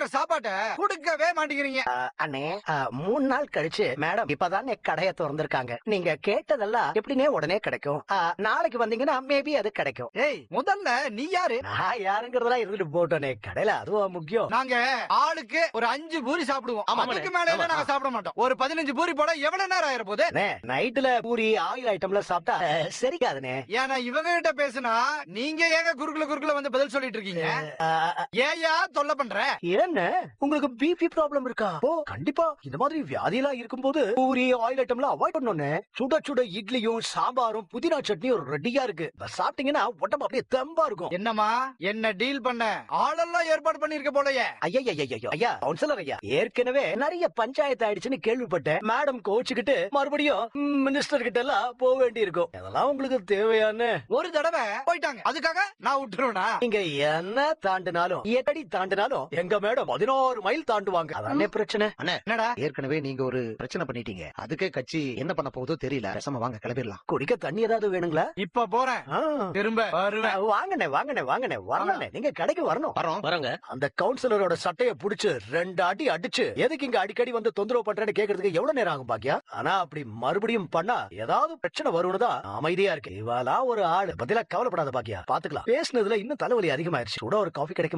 குடுக்கற சாப்பாட்ட குடுக்கவே மாட்டேங்கிறீங்க. அண்ணே 3 நாள் கழிச்சு மேடம் இப்பதான் கடைய திறந்திருக்காங்க. நீங்க கேட்டதெல்லாம் எப்படினே உடனே கிடைக்கும். நாளைக்கு வந்தீங்கன்னா மேபி அது கிடைக்கும். ஏய் முதல்ல நீ யாரு? நான் யாருங்கிறதெல்லாம் இருந்துட்டு போட்டோனே, கடையில அதுவா முக்கியம். நாங்க ஆளுக்கு ஒரு 5 பூரி சாப்பிடுவோம். ஆமாண்ணே. அதுக்கு மேல எல்லாம் நாங்க சாப்பிட மாட்டோம். ஒரு 15 பூரி போட எவ்வளவு நேரம் ஆயிர போகுது? நைட்ல பூரி ஆயில் ஐட்டம்ல சாப்பிட்டா சரிக்காதுனே. ஏன்னா இவங்க கிட்ட பேசுனா நீங்க ஏங்க குறுக்குல வந்து பதில் சொல்லிட்டு இருக்கீங்க? ஏயா தொல்லை பண்ற? என்ன உங்களுக்கு பிபி ப்ராப்ளம் இருக்கா? ஓ கண்டிப்பா இந்த மாதிரி வியாதி எல்லாம் இருக்கும்போது பூரி ஆயில் ஐட்டம்லாம் அவாய்ட் பண்ணணும்னு. சுட சுட இட்லியும் சாம்பாரும் புதினா சட்னியும் ரெடியா இருக்கு. சாப்பிட்டீங்கன்னா உடம்பு அப்படியே தெம்பா இருக்கும். என்னமா என்ன டீல் பண்ண ஆளெல்லாம் ஏற்பாடு பண்ணிருக்க போலயே? ஐயா கவுன்சிலர் ஐயா, ஏற்கனவே நிறைய பஞ்சாயத்து ஆயிடுச்சுன்னு கேள்விப்பட்டேன். மேடம் கோச்சுக்கிட்டு மறுபடியும் மினிஸ்டர் கிட்ட எல்லாம் போக வேண்டி இருக்கும். அதெல்லாம் உங்களுக்கு தேவையான ஒரு தடவை போயிட்டாங்க, அதுக்காக நான் விட்டுருவேனா? நீங்க என்ன தாண்டினாலும் எட்டடி தாண்டினாலும் எங்க மேடம் 16 மைல் தாண்டுவாங்க. அதானே பிரச்சனை. என்னடா ஏற்கனவே நீங்க ஒரு பிரச்சனை பண்ணிட்டீங்க. அதுக்கே கட்சி என்ன பண்ண போகுதோ தெரியல. பேசாம வாங்க கிளம்பிடலாம். குடிக்க தண்ணி ஏதாவது வேணுங்களா? இப்ப போறேன், திரும்ப வருவேன். வாங்கண்ணே நீங்க கடைக்கு வரணும். வரோங்க. அந்த கவுன்சிலரோட சட்டைய புடிச்சு 2 அடி அடிச்சு எதுக்கு இங்க அடிக்கடி வந்து தொந்தரவு பண்றேன்னு கேக்குறதுக்கு எவ்வளவு நேரம் ஆகும் பாக்கியா? ஆனா அப்படி மறுபடியும் பண்ணா ஏதாவது பிரச்சனை வரும்னு தான் அமைதியா இருக்கு. இவாளா ஒரு ஆளு பத்தில கவலைப்படாத பாக்கியா, பாத்துக்கலாம். பேசுனதுல இன்னும் தலைவலி அதிகமாயிருச்சு. கூட ஒரு காஃபி கிடைக்கும்.